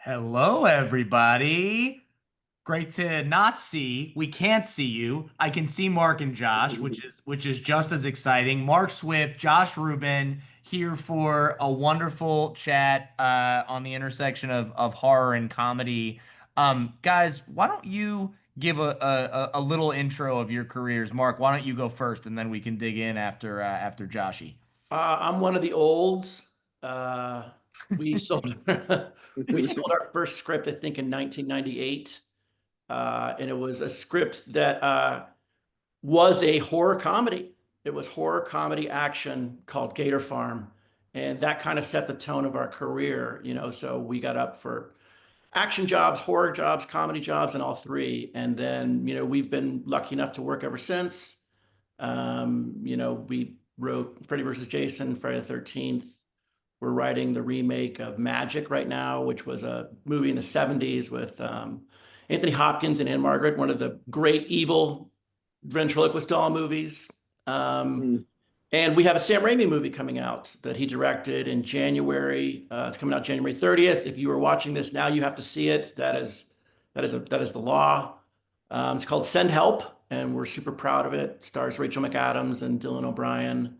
Hello, everybody. Great to not see. We can't see you. I can see Mark and Josh, which is just as exciting. Mark Swift, Josh Ruben, here for a wonderful chat on the intersection of horror and comedy. Guys, why don't you give a little intro of your careers? Mark, why don't you go first, and then we can dig in after Joshy. I'm one of the olds. Uh, we sold we sold our first script, I think, in 1998, and it was a script that was a horror comedy. It was horror comedy action called Gator Farm, and that kind of set the tone of our career. So we got up for action jobs, horror jobs, comedy jobs, and all three. And then we've been lucky enough to work ever since. We wrote Freddy versus Jason, Friday the 13th. We're writing the remake of Magic right now, which was a movie in the 70s with Anthony Hopkins and Anne Margaret, one of the great evil ventriloquist doll movies. Um, Mm. and we have a Sam Raimi movie coming out that he directed in January. It's coming out January 30th. If you are watching this now, you have to see it. That is the law. It's called Send Help, and we're super proud of it. It stars Rachel McAdams and Dylan O'Brien.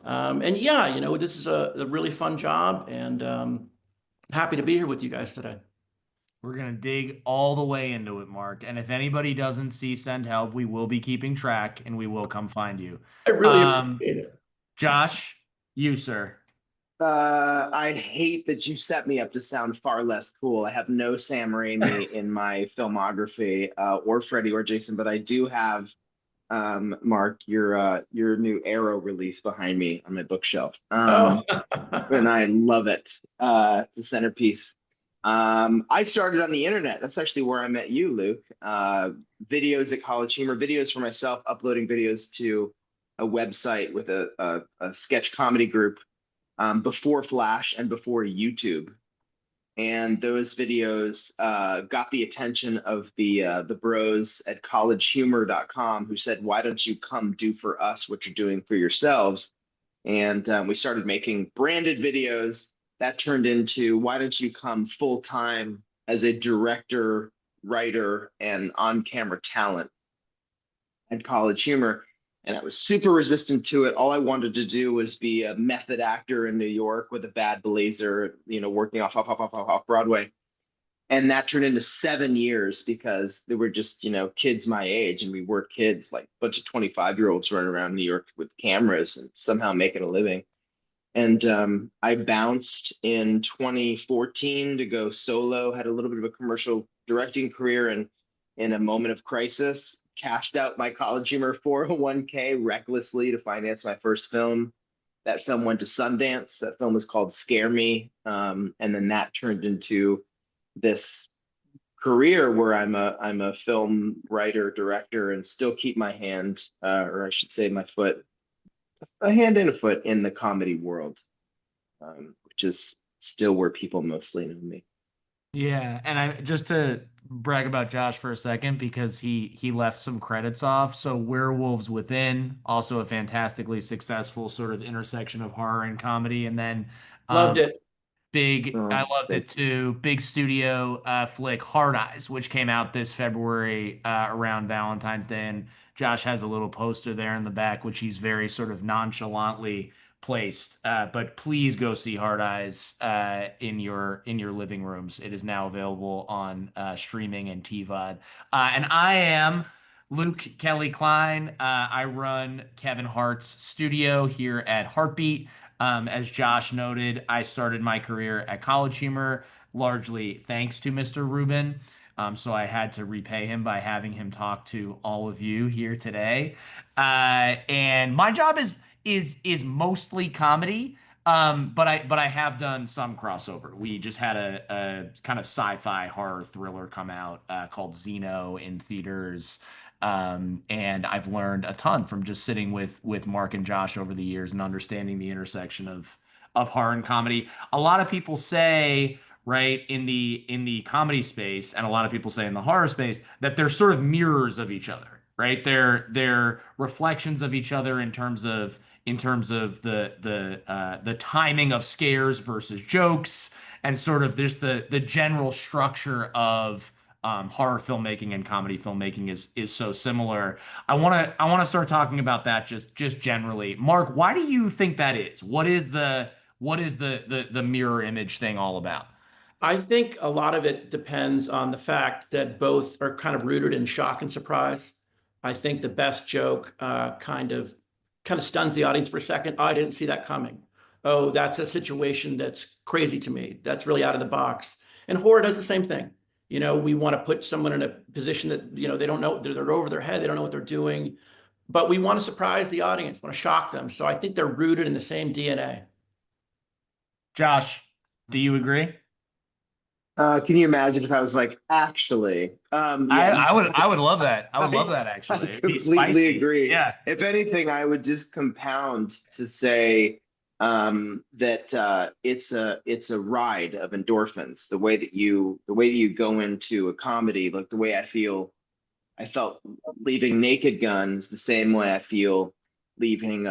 And yeah, this is a really fun job, and happy to be here with you guys today. We're gonna dig all the way into it, Mark. And if anybody doesn't see Send Help, we will be keeping track and we will come find you. I really Um, appreciate it. Josh, you, sir. I hate that you set me up to sound far less cool. I have no Sam Raimi in my filmography, or Freddy or Jason, but I do have Mark, your new Arrow release behind me on my bookshelf. Oh, And I love it. The centerpiece. I started on the internet. That's actually where I met you, Luke. Videos at College Humor, videos for myself, uploading videos to a website with a sketch comedy group before Flash and before YouTube. And those videos got the attention of the bros at collegehumor.com, who said, "Why don't you come do for us what you're doing for yourselves?" And we started making branded videos. That turned into, "Why don't you come full time as a director, writer, and on camera talent at College Humor?" And I was super resistant to it. All I wanted to do was be a method actor in New York with a bad blazer, working off Broadway. And that turned into 7 years because they were just, kids my age, and we were kids, like a bunch of 25-year-olds running around New York with cameras and somehow making a living. And I bounced in 2014 to go solo, had a little bit of a commercial directing career, and in a moment of crisis, cashed out my College Humor 401k recklessly to finance my first film. That film went to Sundance. That film was called Scare Me. And then that turned into this career where I'm a film writer, director, and still keep my hand, or I should say my foot, a hand and a foot in the comedy world, which is still where people mostly know me. Yeah, and I just to brag about Josh for a second because he left some credits off. So Werewolves Within, also a fantastically successful sort of intersection of horror and comedy, and then loved um, it. I Oh, loved it thank you. too. Big studio flick, Hard Eyes, which came out this February around Valentine's Day, and Josh has a little poster there in the back, which he's very sort of nonchalantly placed. But please go see Hard Eyes in your living rooms. It is now available on streaming and TVOD. And I am Luke Kelly-Clyne. I run Kevin Hart's studio here at Hartbeat. As Josh noted, I started my career at College Humor largely thanks to Mr. Ruben. So I had to repay him by having him talk to all of you here today. And my job is mostly comedy. But I have done some crossover. We just had a kind of sci-fi horror thriller come out called Xeno in theaters. And I've learned a ton from just sitting with Mark and Josh over the years and understanding the intersection of horror and comedy. A lot of people say, right, in the comedy space, and a lot of people say in the horror space that they're sort of mirrors of each other, right? They're reflections of each other in terms of the timing of scares versus jokes, and sort of there's the general structure of horror filmmaking and comedy filmmaking is so similar. I want to start talking about that just generally. Mark, why do you think that is? What is the mirror image thing all about? I think a lot of it depends on the fact that both are kind of rooted in shock and surprise. I think the best joke kind of stuns the audience for a second. Oh, I didn't see that coming. Oh, that's a situation that's crazy to me. That's really out of the box. And horror does the same thing. We want to put someone in a position that, they don't know, they're over their head, they don't know what they're doing, but we want to surprise the audience, want to shock them. So I think they're rooted in the same DNA. Josh, do you agree? Can you imagine if I was like, actually, I, yeah, I would I would love that. I would love I, that I actually. It'd be completely spicy. agree. Yeah. If anything, I would just compound to say that it's a ride of endorphins. The way that you go into a comedy, like the way I felt leaving Naked Guns the same way I feel leaving,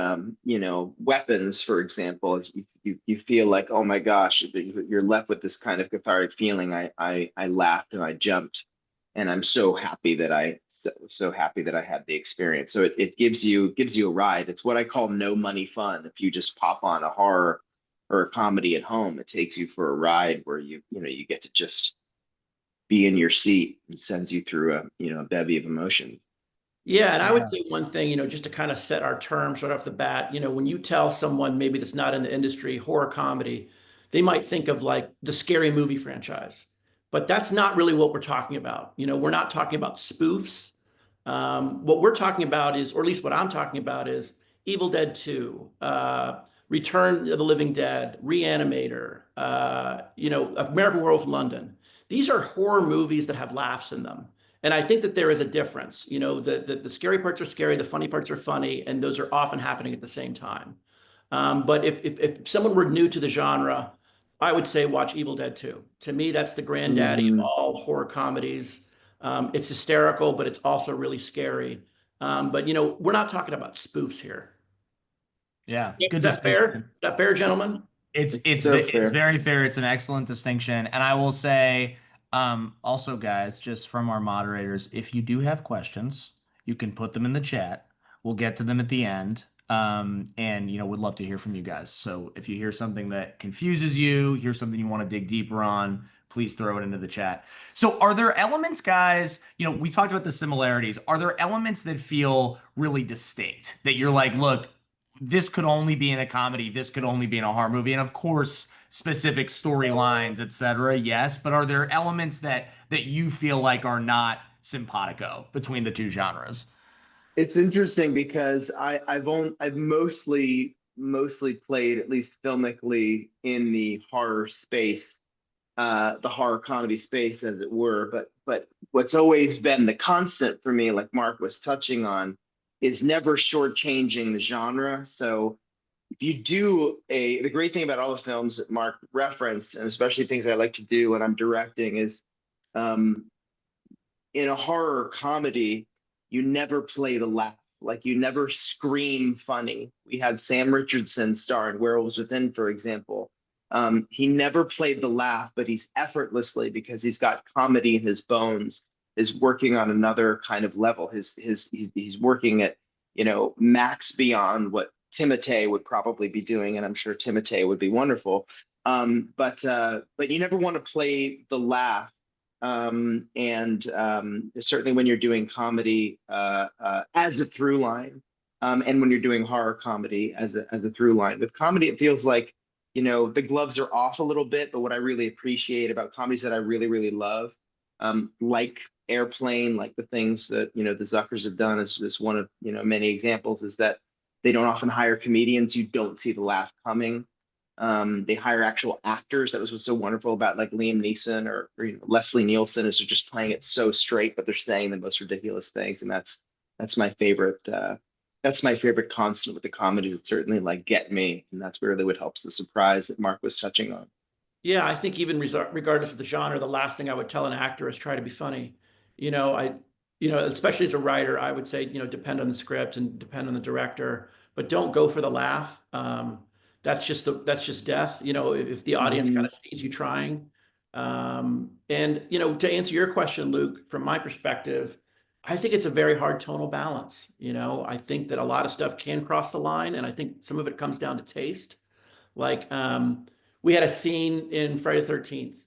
weapons, for example. Is you feel like, oh my gosh, you're left with this kind of cathartic feeling. I laughed and I jumped, and I'm so happy that I had the experience. So it gives you a ride. It's what I call no money fun. If you just pop on a horror or a comedy at home, it takes you for a ride where you get to just be in your seat and sends you through a bevy of emotions. Yeah, and I would Yeah. say one thing, just to kind of set our terms right off the bat, when you tell someone maybe that's not in the industry, horror comedy, they might think of like the scary movie franchise. But that's not really what we're talking about. We're not talking about spoofs. What we're talking about is, or at least what I'm talking about is Evil Dead 2, Return of the Living Dead, Reanimator, American Werewolf in London. These are horror movies that have laughs in them. And I think that there is a difference. The scary parts are scary, the funny parts are funny, and those are often happening at the same time. But if someone were new to the genre, I would say watch Evil Dead 2. To me, that's the granddaddy of Mm, all horror comedies. It's hysterical, but it's also really scary. But we're not talking about spoofs here. Yeah. Is Good that fair? Is distinction. that fair, gentlemen? It's it's it's so ve- it's fair. very fair. It's an excellent distinction. And I will say, also, guys, just from our moderators, if you do have questions, you can put them in the chat. We'll get to them at the end. And would love to hear from you guys. So if you hear something that confuses you, hear something you want to dig deeper on, please throw it into the chat. So are there elements, guys? We talked about the similarities. Are there elements that feel really distinct that you're like, look, this could only be in a comedy, this could only be in a horror movie, and of course, specific storylines, etc. Yes, but are there elements that you feel like are not simpatico between the two genres? It's interesting because I've mostly played, at least filmically, in the horror space, the horror comedy space, as it were. But what's always been the constant for me, like Mark was touching on, is never shortchanging the genre. So if you do the great thing about all the films that Mark referenced, and especially things I like to do when I'm directing, is um, in a horror comedy, you never play the laugh. Like you never scream funny. We had Sam Richardson star in Werewolves Within, for example. He never played the laugh, but he's effortlessly, because he's got comedy in his bones, is working on another kind of level. He's working at max beyond what Timothée would probably be doing, and I'm sure Timothée would be wonderful. But you never want to play the laugh, and certainly when you're doing comedy as a through line, and when you're doing horror comedy as a through line. With comedy, it feels like the gloves are off a little bit. But what I really appreciate about comedies that I really really love, like Airplane, like the things that the Zuckers have done, is one of many examples, is that they don't often hire comedians. You don't see the laugh coming. They hire actual actors. That was what's so wonderful about like Liam Neeson or Leslie Nielsen, is they're just playing it so straight, but they're saying the most ridiculous things, and that's my favorite. That's my favorite constant with the comedies. It's certainly like get me, and that's really what helps the surprise that Mark was touching on. Yeah, I think even regardless of the genre, the last thing I would tell an actor is try to be funny. I especially as a writer, I would say, depend on the script and depend on the director, but don't go for the laugh. That's just death. If the audience kind Mhm. of sees you trying. And to answer your question, Luke, from my perspective, I think it's a very hard tonal balance. I think that a lot of stuff can cross the line, and I think some of it comes down to taste. Like we had a scene in Friday the 13th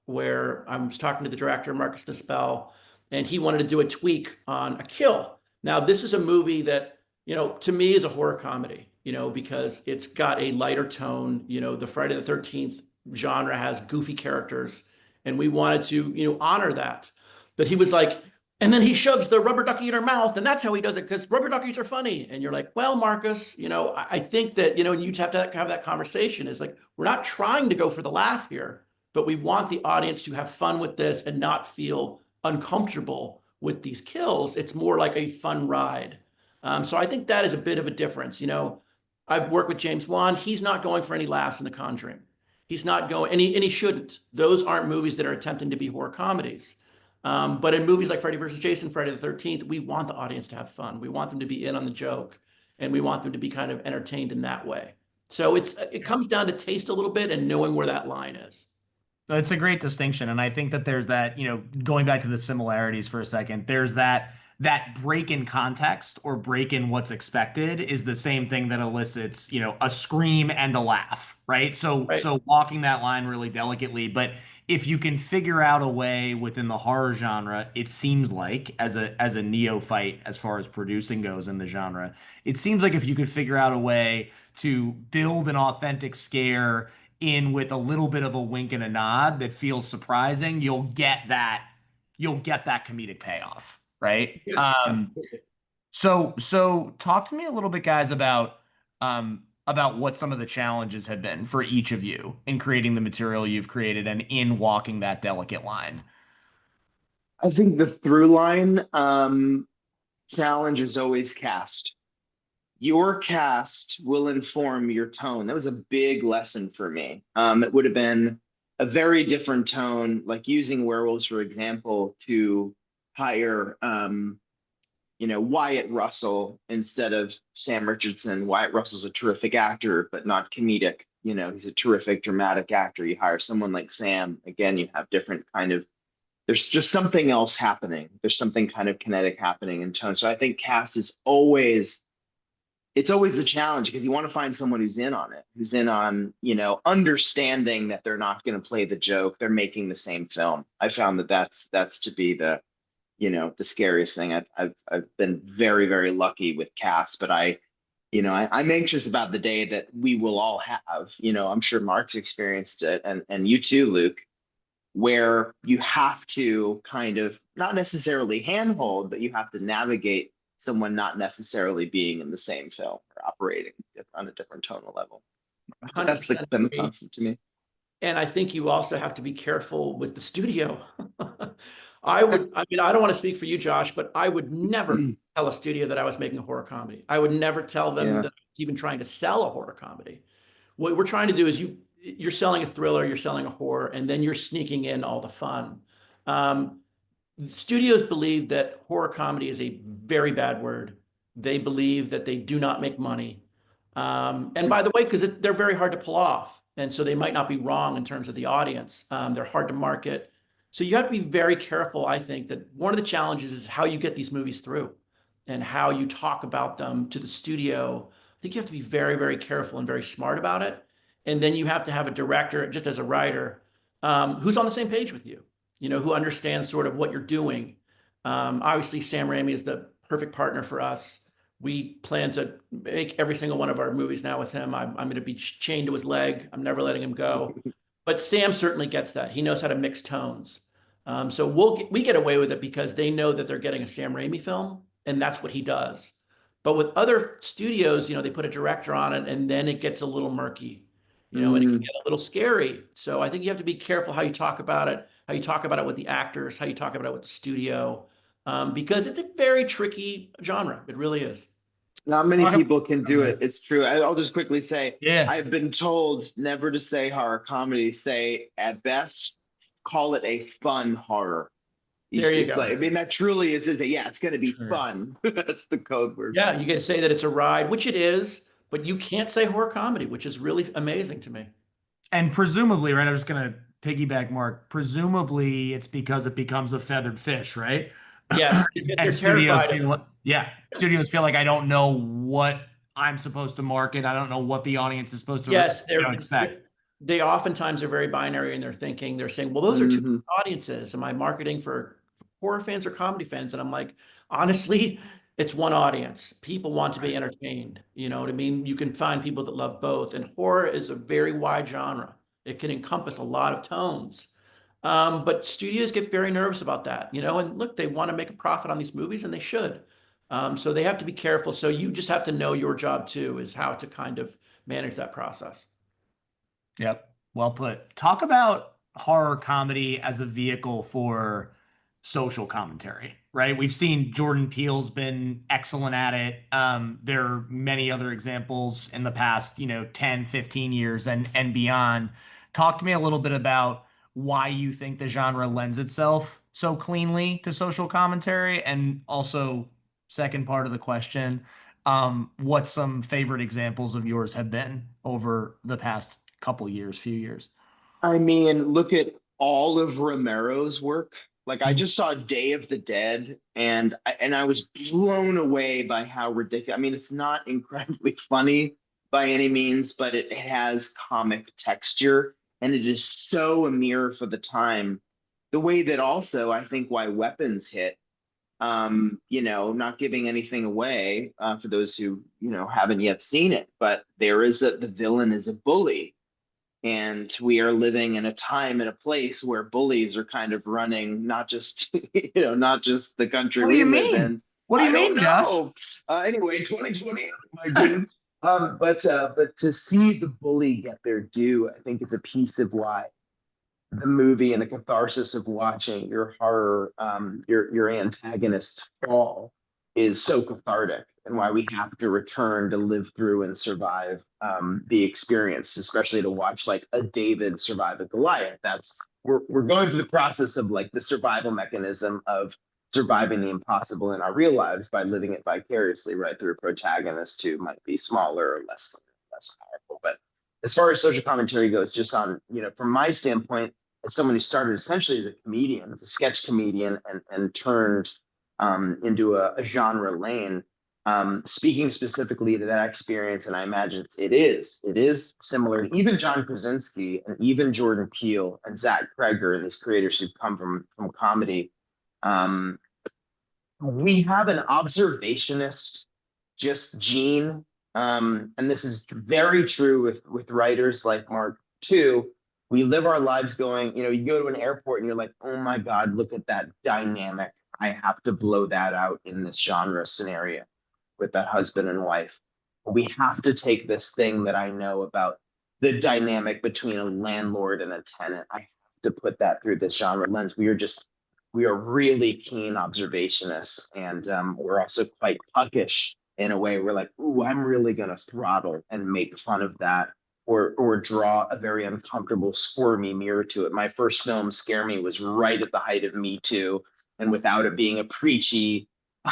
where I was talking to the director, Marcus Nispel, and he wanted to do a tweak on a kill. Now, this is a movie that, to me is a horror comedy, because it's got a lighter tone. The Friday the 13th genre has goofy characters, and we wanted to, honor that. But he was like, and then he shoves the rubber ducky in her mouth, and that's how he does it because rubber duckies are funny. And you're like, well, Marcus, I think that, you have to have that conversation. Is like, we're not trying to go for the laugh here, but we want the audience to have fun with this and not feel uncomfortable with these kills. It's more like a fun ride. So I think that is a bit of a difference. I've worked with James Wan. He's not going for any laughs in The Conjuring. He's not going, and he shouldn't. Those aren't movies that are attempting to be horror comedies. But in movies like Freddy versus Jason, Friday the 13th, we want the audience to have fun. We want them to be in on the joke, and we want them to be kind of entertained in that way. So it comes down to taste a little bit and knowing where that line is. It's a great distinction, and I think that there's that, going back to the similarities for a second, there's that break in context or break in what's expected is the same thing that elicits, a scream and a laugh, right? So Right. so walking that line really delicately, but if you can figure out a way within the horror genre, it seems like as a neophyte as far as producing goes in the genre, it seems like if you could figure out a way to build an authentic scare in with a little bit of a wink and a nod that feels surprising, you'll get that comedic payoff, right? Yeah. So talk to me a little bit, guys, about what some of the challenges have been for each of you in creating the material you've created and in walking that delicate line. I think the through line challenge is always cast. Your cast will inform your tone. That was a big lesson for me. It would have been a very different tone, like using werewolves, for example, to hire Wyatt Russell instead of Sam Richardson. Wyatt Russell's a terrific actor, but not comedic. He's a terrific dramatic actor. You hire someone like Sam, again, you have different kind of, there's just something else happening. There's something kind of kinetic happening in tone. So I think cast is always, it's always a challenge because you want to find someone who's in on it, who's in on, understanding that they're not going to play the joke. They're making the same film. I found that that's to be the scariest thing. I've been very, very lucky with cast, but I'm anxious about the day that we will all have, I'm sure Mark's experienced it and you too, Luke, where you have to kind of not necessarily handhold, but you have to navigate someone not necessarily being in the same film or operating on a different tonal level. But that's 100% been the agree. constant to me. And I think you also have to be careful with the studio. I mean, I don't want to speak for you, Josh, but I would never tell a studio that I was making a horror comedy. I would never tell them Yeah. that I was even trying to sell a horror comedy. What we're trying to do is you're selling a thriller, you're selling a horror, and then you're sneaking in all the fun. Studios believe that horror comedy is a very bad word. They believe that they do not make money. And by the way, because they're very hard to pull off. And so they might not be wrong in terms of the audience. They're hard to market. So you have to be very careful. I think that one of the challenges is how you get these movies through and how you talk about them to the studio. I think you have to be very, very careful and very smart about it. And then you have to have a director, just as a writer, who's on the same page with you, who understands sort of what you're doing. Obviously, Sam Raimi is the perfect partner for us. We plan to make every single one of our movies now with him. I'm going to be chained to his leg. I'm never letting him go. But Sam certainly gets that. He knows how to mix tones. So we get away with it because they know that they're getting a Sam Raimi film, and that's what he does. But with other studios, they put a director on it, and then it gets a little murky, and it can get a little scary. So I think you have to be careful how you talk about it, how you talk about it with the actors, how you talk about it with the studio, because it's a very tricky genre. It really is. Not many people can do Okay. it. It's true. I'll just quickly say, Yeah. I've been told never to say horror comedy. Say at best, call it a fun horror. There you It's go. like, I mean, that truly is it? Yeah, it's going to be Sure. fun. That's the code word. Yeah, you get to say that it's a ride, which it is, but you can't say horror comedy, which is really amazing to me. And presumably, right? I'm just gonna piggyback, Mark. Presumably, it's because it becomes a feathered fish, right? Yes, And they're studios terrified of. feel, yeah, studios feel like I don't know what I'm supposed to market. I don't know what the audience is supposed to, Yes, expect. they oftentimes are very binary in their thinking. They're saying, well, those are two Hmm. audiences. Am I marketing for horror fans or comedy fans? And I'm like, honestly, it's one audience. People want to be entertained. You know what I mean? You can find people that love both. And horror is a very wide genre. It can encompass a lot of tones. But studios get very nervous about that, you know, and look, they want to make a profit on these movies and they should. So they have to be careful. So you just have to know your job too, is how to kind of manage that process. Yep. Well put. Talk about horror comedy as a vehicle for social commentary, right? We've seen Jordan Peele's been excellent at it. There are many other examples in the past, 10, 15 years and beyond. Talk to me a little bit about why you think the genre lends itself so cleanly to social commentary. And also, second part of the question, what some favorite examples of yours have been over the past couple years, few years. I mean, look at all of Romero's work. Like I Mhm. just saw Day of the Dead, and I was blown away by how ridiculous. I mean, it's not incredibly funny by any means, but it has comic texture, and it is so a mirror for the time. The way that also I think why Weapons hit, not giving anything away for those who haven't yet seen it, but the villain is a bully, and we are living in a time and a place where bullies are kind of running not just not just the country What do we you live mean? in. What do you I don't mean, Josh? know. Anyway, 2020, my dude. But to see the bully get their due, I think is a piece of why the movie and the catharsis of watching your horror, your antagonists fall is so cathartic, and why we have to return to live through and survive the experience, especially to watch like a David survive a Goliath. We're going through the process of like the survival mechanism of surviving the impossible in our real lives by living it vicariously, right, through a protagonist who might be smaller or less powerful. But as far as social commentary goes, just on, from my standpoint, as someone who started essentially as a comedian, as a sketch comedian, and turned into a genre lane. Speaking specifically to that experience, and I imagine it is similar to even John Krasinski and even Jordan Peele and Zach Kreger and these creators who've come from comedy. Um, we have an observationist just gene, and this is very true with writers like Mark too. We live our lives going, you go to an airport and you're like, oh my god, look at that dynamic. I have to blow that out in this genre scenario with that husband and wife. We have to take this thing that I know about the dynamic between a landlord and a tenant. I have to put that through this genre lens. We are really keen observationists, and we're also quite puckish in a way. We're like, ooh, I'm really gonna throttle and make fun of that, or draw a very uncomfortable, squirmy mirror to it. My first film, Scare Me, was right at the height of Me Too, and without it being a preachy,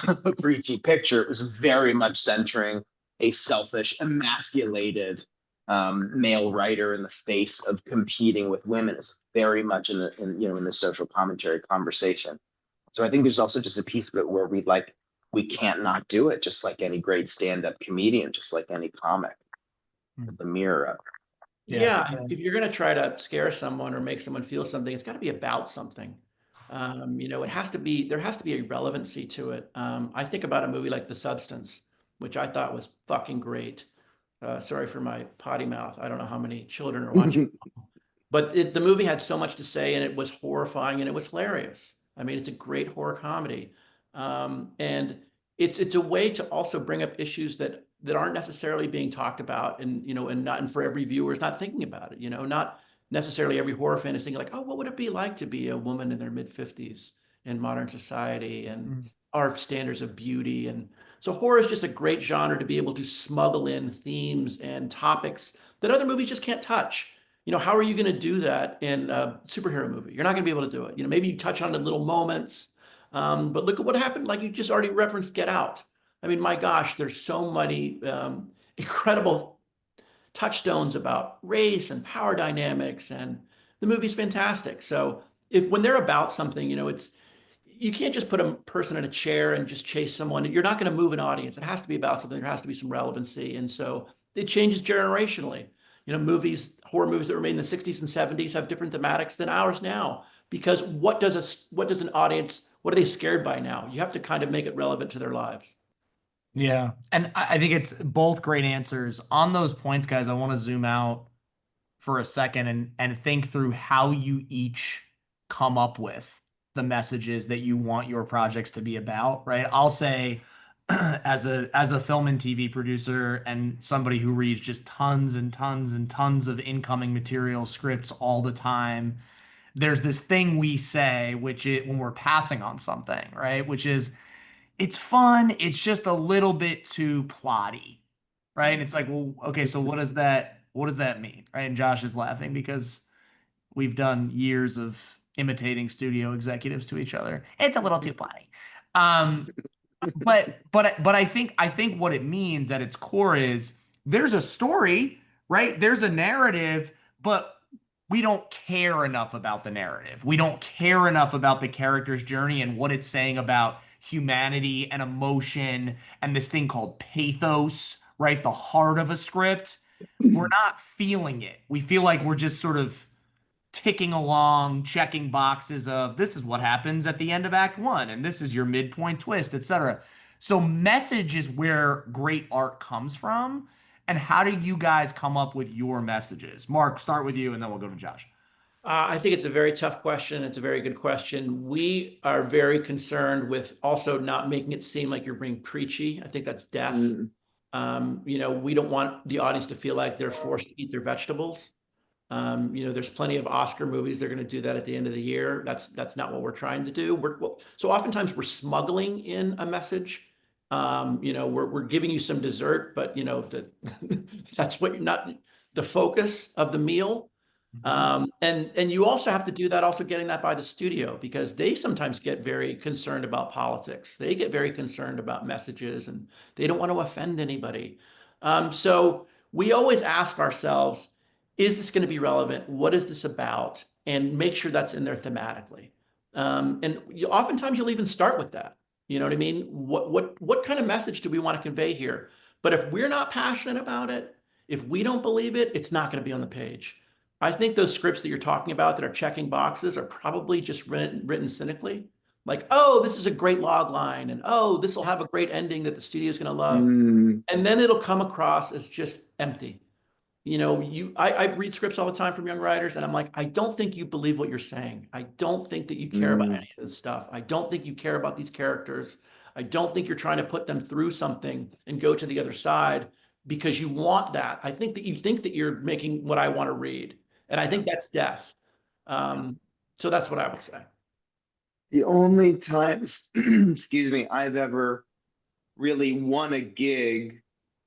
a preachy picture, it was very much centering a selfish, emasculated male writer in the face of competing with women is very much in the social commentary conversation. So I think there's also just a piece of it where we can't not do it, just like any great stand-up comedian, just like any comic. With the mirror up. Yeah. Yeah, if you're going to try to scare someone or make someone feel something, it's got to be about something. It has to be, there has to be a relevancy to it. I think about a movie like The Substance, which I thought was fucking great. Sorry for my potty mouth. I don't know how many children are watching, but the movie had so much to say, and it was horrifying and it was hilarious. I mean, it's a great horror comedy, and it's a way to also bring up issues that aren't necessarily being talked about, and and for every viewer is not thinking about it. Not necessarily every horror fan is thinking like, oh, what would it be like to be a woman in their mid-50s in modern society, and Mm. our standards of beauty. And so horror is just a great genre to be able to smuggle in themes and topics that other movies just can't touch. how are you going to do that in a superhero movie? You're not going to be able to do it. Maybe you touch on the little moments, but look at what happened. Like you just already referenced Get Out. I mean, my gosh, there's so many incredible touchstones about race and power dynamics, and the movie's fantastic. So if when they're about something, you can't just put a person in a chair and just chase someone. You're not going to move an audience. It has to be about something. There has to be some relevancy. And so it changes generationally. Horror movies that were made in the 60s and 70s have different thematics than ours now. Because what does an audience, what are they scared by now? You have to kind of make it relevant to their lives. Yeah. And I think it's both great answers. On those points, guys, I want to zoom out for a second and think through how you each come up with the messages that you want your projects to be about, right? I'll say as a film and TV producer and somebody who reads just tons and tons and tons of incoming material scripts all the time, there's this thing we say, which is when we're passing on something, right? Which is it's fun, it's just a little bit too plotty, right? And it's like, well, okay, so what does that mean? Right? And Josh is laughing because we've done years of imitating studio executives to each other. It's a little too plotty. Um, but I think what it means at its core is there's a story, right? There's a narrative, but we don't care enough about the narrative. We don't care enough about the character's journey and what it's saying about humanity and emotion and this thing called pathos, right? The heart of a script. We're not feeling it. We feel like we're just sort of ticking along, checking boxes of this is what happens at the end of Act One, and this is your midpoint twist, etc. So message is where great art comes from. And how do you guys come up with your messages? Mark, start with you, and then we'll go to Josh. I think it's a very tough question. It's a very good question. We are very concerned with also not making it seem like you're being preachy. I think that's death. Mm. We don't want the audience to feel like they're forced to eat their vegetables. There's plenty of Oscar movies. They're going to do that at the end of the year. That's not what we're trying to do. So oftentimes we're smuggling in a message. We're giving you some dessert, but that's what you're not the focus of the meal. And you also have to do that, also getting that by the studio, because they sometimes get very concerned about politics. They get very concerned about messages and they don't want to offend anybody. So we always ask ourselves, is this going to be relevant? What is this about? And make sure that's in there thematically. Oftentimes you'll even start with that. You know what I mean? What kind of message do we want to convey here? But if we're not passionate about it, if we don't believe it, it's not going to be on the page. I think those scripts that you're talking about that are checking boxes are probably just written cynically. Like, oh, this is a great log line, and oh, this will have a great ending that the studio is going to love. Mm. And then it'll come across as just empty. I read scripts all the time from young writers, and I'm like, I don't think you believe what you're saying. I don't think that you care about Mm. any of this stuff. I don't think you care about these characters. I don't think you're trying to put them through something and go to the other side because you want that. I think that you think that you're making what I want to read. And I think that's death. So that's what I would say. The only times, excuse me, I've ever really won a gig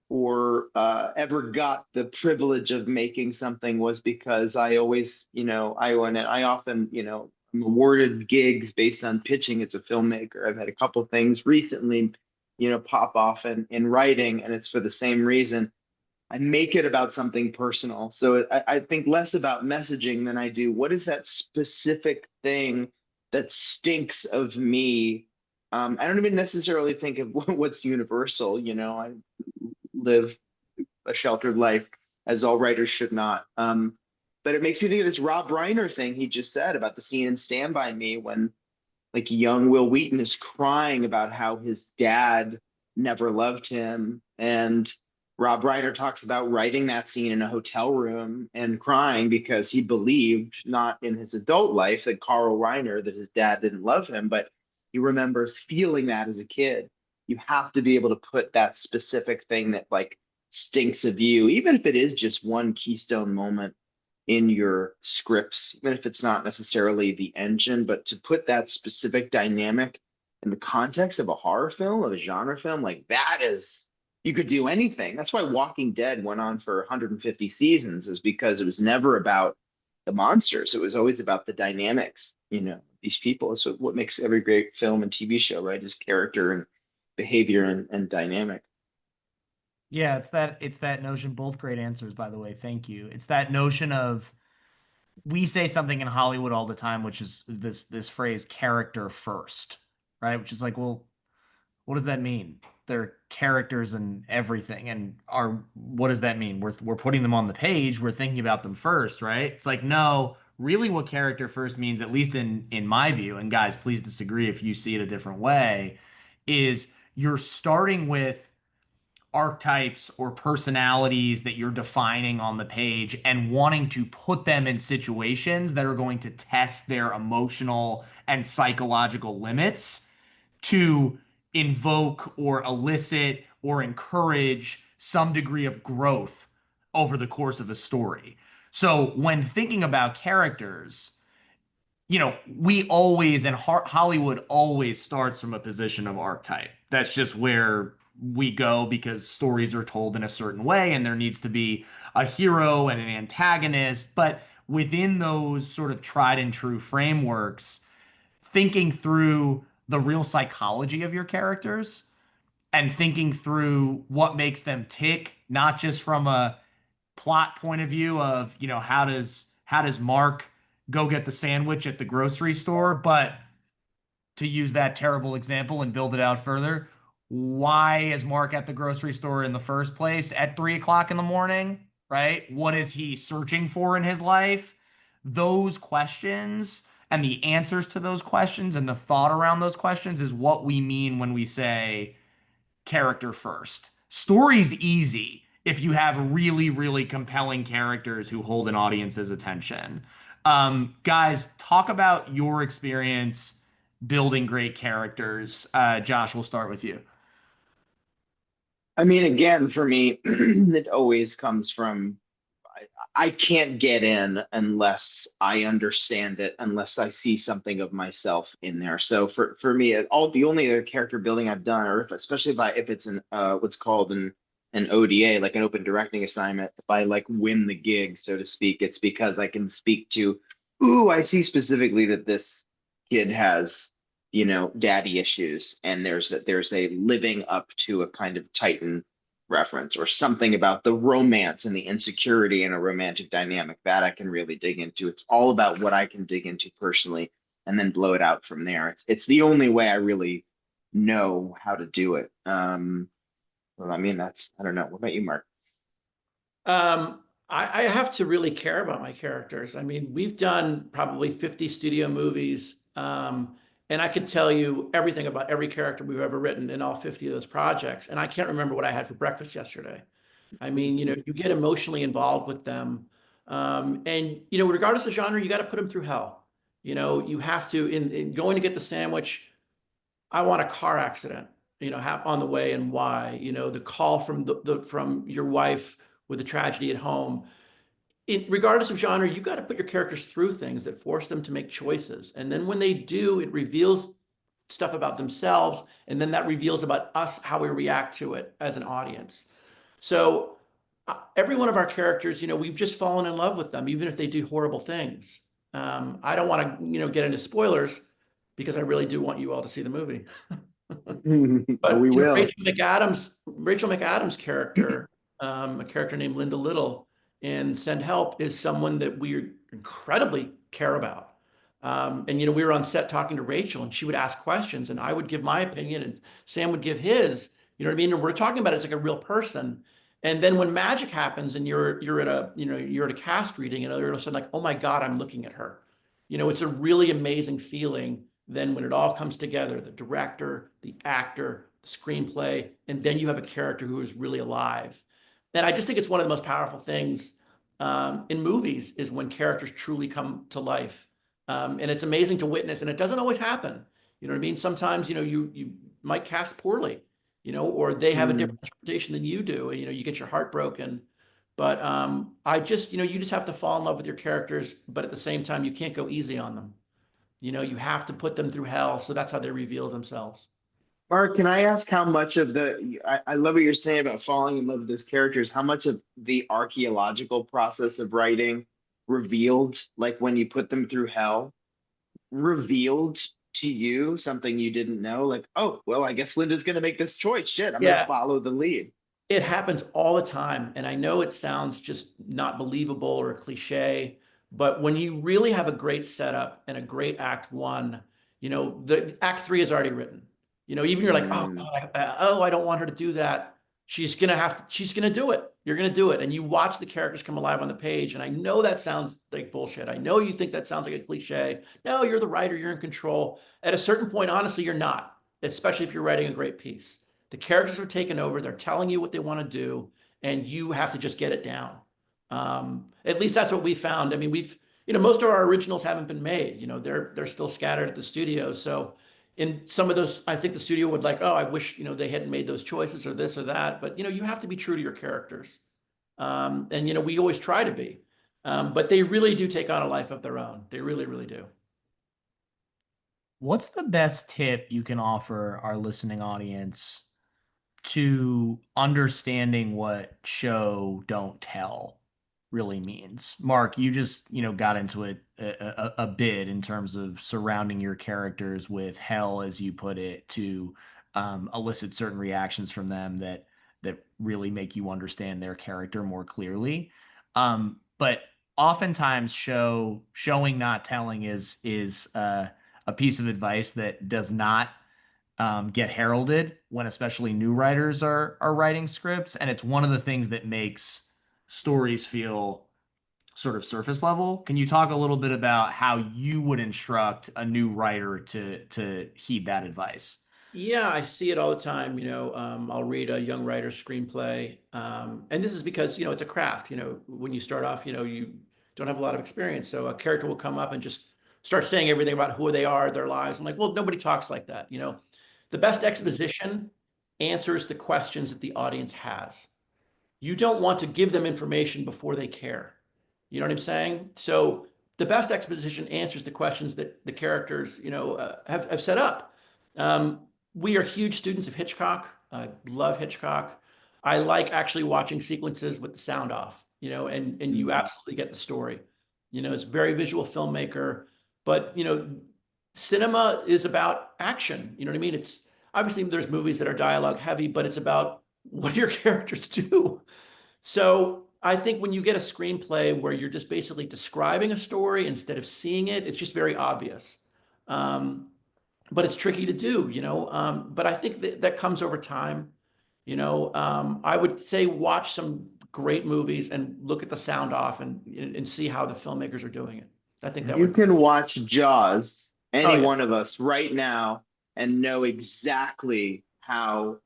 or ever got the privilege of making something was because I always, I often, I'm awarded gigs based on pitching as a filmmaker. I've had a couple things recently, pop off in writing, and it's for the same reason. I make it about something personal. So I think less about messaging than I do what is that specific thing that stinks of me. I don't even necessarily think of what's universal. I live a sheltered life, as all writers should not. But it makes me think of this Rob Reiner thing he just said about the scene in Stand By Me when like young Will Wheaton is crying about how his dad never loved him. And Rob Reiner talks about writing that scene in a hotel room and crying because he believed, not in his adult life, that Carl Reiner, that his dad didn't love him, but he remembers feeling that as a kid. You have to be able to put that specific thing that like stinks of you, even if it is just one keystone moment in your scripts, even if it's not necessarily the engine, but to put that specific dynamic in the context of a horror film, of a genre film, like that is, you could do anything. That's why Walking Dead went on for 150 seasons, is because it was never about the monsters. It was always about the dynamics, these people. So what makes every great film and TV show, right, is character and behavior and dynamic. Yeah, it's that notion, both great answers, by the way. Thank you. It's that notion of we say something in Hollywood all the time, which is this phrase character first, right? Which is like, well, what does that mean? They're characters and everything. And what does that mean? We're putting them on the page, we're thinking about them first, right? It's like, no, really what character first means, at least in my view, and guys, please disagree if you see it a different way, is you're starting with archetypes or personalities that you're defining on the page and wanting to put them in situations that are going to test their emotional and psychological limits to invoke or elicit or encourage some degree of growth over the course of a story. So when thinking about characters, we always, and Hollywood always starts from a position of archetype. That's just where we go because stories are told in a certain way and there needs to be a hero and an antagonist. But within those sort of tried and true frameworks, thinking through the real psychology of your characters and thinking through what makes them tick, not just from a plot point of view of, how does Mark go get the sandwich at the grocery store, but to use that terrible example and build it out further, why is Mark at the grocery store in the first place at 3 o'clock in the morning, right? What is he searching for in his life? Those questions and the answers to those questions and the thought around those questions is what we mean when we say character first. Story's easy if you have really, really compelling characters who hold an audience's attention. Guys, talk about your experience building great characters. Josh, we'll start with you. I mean, again, for me, it always comes from I can't get in unless I understand it, unless I see something of myself in there. So for me, all the only other character building I've done, or especially if it's an what's called an ODA, like an open directing assignment, if I like win the gig, so to speak, it's because I can speak to, ooh, I see specifically that this kid has, daddy issues, and there's a living up to a kind of Titan reference or something about the romance and the insecurity in a romantic dynamic that I can really dig into. It's all about what I can dig into personally and then blow it out from there. It's the only way I really know how to do it. Well, I mean, I don't know. What about you, Mark? I have to really care about my characters. I mean, we've done probably 50 studio movies, and I could tell you everything about every character we've ever written in all 50 of those projects. And I can't remember what I had for breakfast yesterday. I mean, you get emotionally involved with them. And, regardless of genre, you got to put them through hell. You have to, in going to get the sandwich, I want a car accident, on the way, and why, the call from from your wife with a tragedy at home. Regardless of genre, you got to put your characters through things that force them to make choices. And then when they do, it reveals stuff about themselves. And then that reveals about us, how we react to it as an audience. So every one of our characters, we've just fallen in love with them, even if they do horrible things. I don't want to, get into spoilers because I really do want you all to see the movie. Oh, But we will. Rachel McAdams' character, a character named Linda Little in Send Help, is someone that we incredibly care about. And we were on set talking to Rachel, and she would ask questions, and I would give my opinion, and Sam would give his. You know what I mean? And we're talking about it as like a real person. And then when magic happens, and you're at a cast reading, and you're all of a sudden like, oh my God, I'm looking at her. It's a really amazing feeling then when it all comes together, the director, the actor, the screenplay, and then you have a character who is really alive. And I just think it's one of the most powerful things in movies is when characters truly come to life. And it's amazing to witness, and it doesn't always happen. You know what I mean? Sometimes, you might cast poorly, or they have a different interpretation than you do, and, you get your heart broken. But I just, you just have to fall in love with your characters, but at the same time, you can't go easy on them. You have to put them through hell. So that's how they reveal themselves. Mark, can I ask how much of I love what you're saying about falling in love with those characters. How much of the archaeological process of writing revealed, like when you put them through hell, revealed to you something you didn't know? Like, oh, well, I guess Linda's going to make this choice. Shit, I'm going to Yeah, follow the lead. it happens all the time. And I know it sounds just not believable or cliche, but when you really have a great setup and a great act one, the act three is already written. Even you're like, oh, Mm. God, I don't want her to do that. She's gonna do it. You're gonna do it. And you watch the characters come alive on the page. And I know that sounds like bullshit. I know you think that sounds like a cliche. No, you're the writer, you're in control. At a certain point, honestly, you're not, especially if you're writing a great piece. The characters are taking over. They're telling you what they want to do, and you have to just get it down. At least that's what we found. I mean, most of our originals haven't been made. They're still scattered at the studio. So in some of those, I think the studio would like, oh, I wish, they hadn't made those choices or this or that. But, you have to be true to your characters. And, we always try to be. But they really do take on a life of their own. They really, really do. What's the best tip you can offer our listening audience to understanding what show don't tell really means? Mark, you just, got into it a bit in terms of surrounding your characters with hell, as you put it, to elicit certain reactions from them that really make you understand their character more clearly. But oftentimes showing not telling is a piece of advice that does not get heralded when especially new writers are writing scripts, and it's one of the things that makes stories feel sort of surface level. Can you talk a little bit about how you would instruct a new writer to heed that advice? Yeah, I see it all the time. I'll read a young writer's screenplay. And this is because, it's a craft. When you start off, you don't have a lot of experience. So a character will come up and just start saying everything about who they are, their lives. I'm like, well, nobody talks like that. The best exposition answers the questions that the audience has. You don't want to give them information before they care. You know what I'm saying? So the best exposition answers the questions that the characters, have set up. Um, we are huge students of Hitchcock. I love Hitchcock. I like actually watching sequences with the sound off, and you Mm. absolutely get the story. It's very visual filmmaker, but cinema is about action. You know what I mean? It's obviously there's movies that are dialogue heavy, but it's about what do your characters do? So I think when you get a screenplay where you're just basically describing a story instead of seeing it, it's just very obvious. Um, but it's tricky to do, but I think that comes over time. I would say watch some great movies and look at the sound off and see how the filmmakers are doing it. I think that You would. can watch Jaws, Oh any yeah. one of us right now, and know exactly how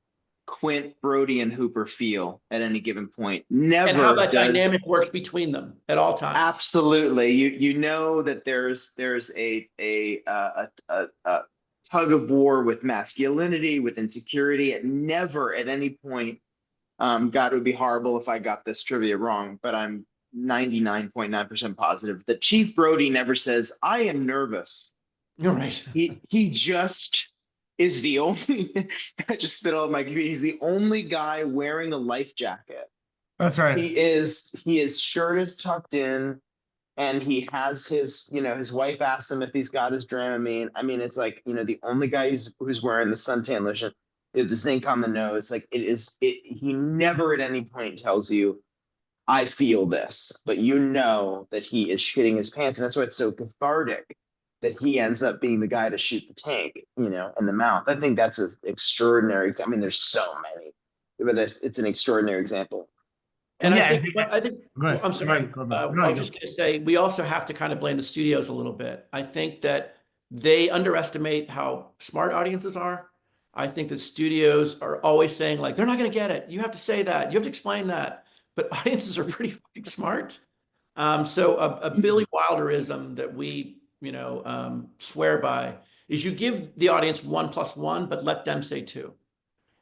Quint, Brody, and Hooper feel at any given point. And how Never that does. dynamic works between them at all times. Absolutely. You know that there's a tug of war with masculinity, with insecurity. It never at any point, God, it would be horrible if I got this trivia wrong, but I'm 99.9% positive that Chief Brody never says, I am nervous. You're right. He just is the only I just spit all of my he's the only guy wearing a life jacket. That's right. His shirt is tucked in, and he has his wife asks him if he's got his Dramamine. I mean, it's like, the only guy who's wearing the suntan lotion, the zinc on the nose. Like he never at any point tells you, I feel this, but that he is shitting his pants. And that's why it's so cathartic that he ends up being the guy to shoot the tank, in the mouth. I think that's an extraordinary. I mean, there's so many, but it's an extraordinary example. And And I yeah, think, I think, go ahead. I'm sorry. Go ahead. I No, was just going to say, we also have to kind of blame the studios a little bit. I think that they underestimate how smart audiences are. I think that studios are always saying like, they're not going to get it. You have to say that. You have to explain that. But audiences are pretty fucking smart. So a Billy Wilderism that we, swear by is you give the audience 1+1, but let them say two.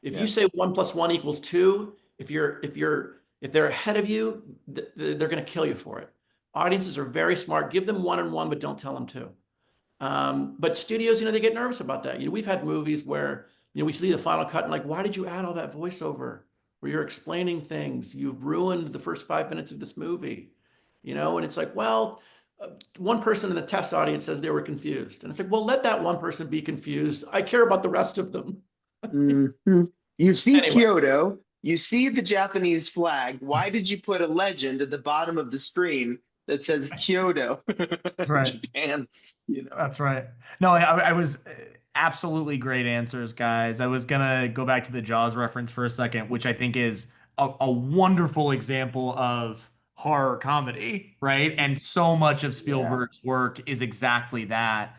If you Yes. say 1+1 equals 2, if they're ahead of you, they're going to kill you for it. Audiences are very smart. Give them 1 and 1, but don't tell them two. But studios, they get nervous about that. We've had movies where we see the final cut and like, why did you add all that voiceover where you're explaining things? You've ruined the first 5 minutes of this movie, and it's like, well, one person in the test audience says they were confused. And it's like, well, let that one person be confused. I care about the rest of them. Mhm. You see Anyway, Kyoto, you see the Japanese flag. Why did you put a legend at the bottom of the screen that says Kyoto, Right. Japan? That's right. No, I was absolutely great answers, guys. I was gonna go back to the Jaws reference for a second, which I think is a wonderful example of horror comedy, right? And so much of Yeah. Spielberg's work is exactly that.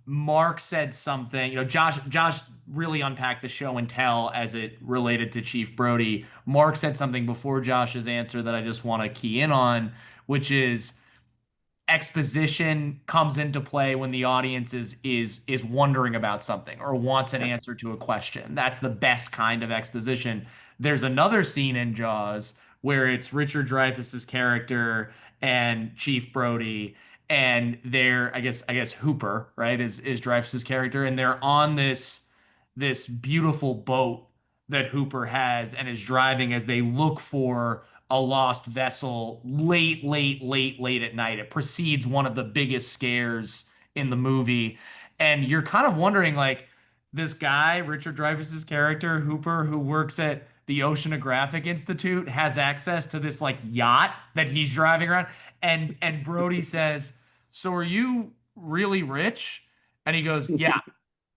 Mark said something, Josh really unpacked the show and tell as it related to Chief Brody. Mark said something before Josh's answer that I just want to key in on, which is exposition comes into play when the audience is wondering about something or wants an answer to a question. That's the best kind of exposition. There's another scene in Jaws where it's Richard Dreyfuss's character and Chief Brody, and they're I guess Hooper, right, is Dreyfuss's character, and they're on this beautiful boat that Hooper has and is driving as they look for a lost vessel late, late, late, late at night. It precedes one of the biggest scares in the movie. And you're kind of wondering, like, this guy, Richard Dreyfuss's character, Hooper, who works at the Oceanographic Institute, has access to this like yacht that he's driving around. And Brody says, "So are you really rich?" And he goes, "Yeah."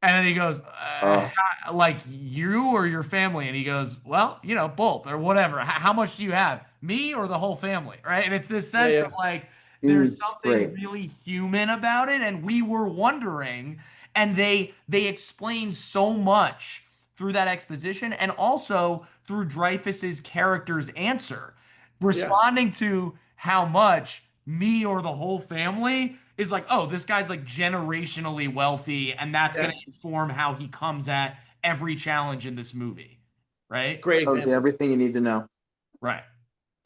And then he goes, Oh, like you or your family? And he goes, well, both or whatever. How much do you have? Me or the whole family? Right. And it's this yeah, sense yeah, of like, there's it's something great. really human about it. And we were wondering, and they explain so much through that exposition and also through Dreyfuss's character's answer, yeah, responding to how much me or the whole family is like, oh, this guy's like generationally wealthy, and that's going yeah. to inform how he comes at every challenge in this movie, right? Great Tells you example. everything you need to know. Right.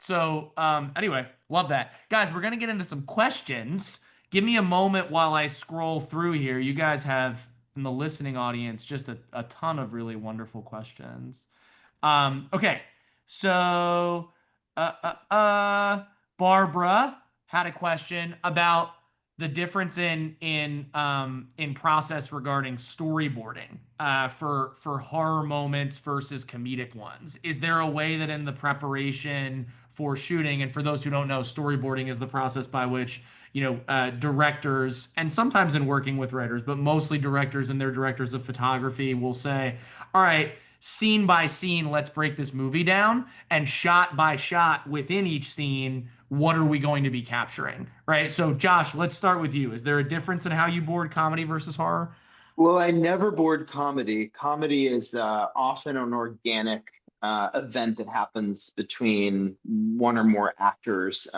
So, anyway, love that. Guys, we're going to get into some questions. Give me a moment while I scroll through here. You guys have in the listening audience just a ton of really wonderful questions. Okay, so Barbara had a question about the difference in process regarding storyboarding for horror moments versus comedic ones. Is there a way that in the preparation for shooting, and for those who don't know, storyboarding is the process by which directors, and sometimes in working with writers, but mostly directors and their directors of photography will say, all right, scene by scene, let's break this movie down, and shot by shot within each scene, what are we going to be capturing? Right. So, Josh, let's start with you. Is there a difference in how you board comedy versus horror? Well, I never board comedy. Comedy is often an organic event that happens between one or more actors.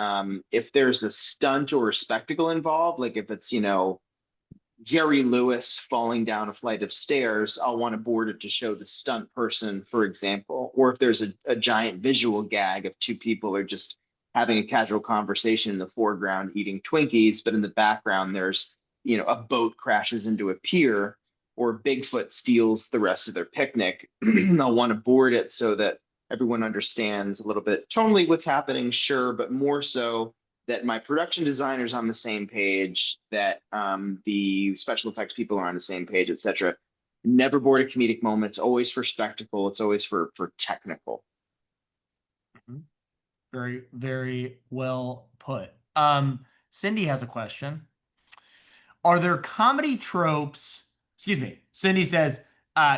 If there's a stunt or a spectacle involved, like if it's, Jerry Lewis falling down a flight of stairs, I'll want to board it to show the stunt person, for example. Or if there's a giant visual gag of two people are just having a casual conversation in the foreground eating Twinkies, but in the background there's, a boat crashes into a pier or Bigfoot steals the rest of their picnic. I'll want to board it so that everyone understands a little bit tonally what's happening, sure, but more so that my production designer's on the same page, that the special effects people are on the same page, etc. Never board a comedic moment. It's always for spectacle. It's always for technical. Mhm. Very, very well put. Cindy has a question. Are there comedy tropes? Excuse me. Cindy says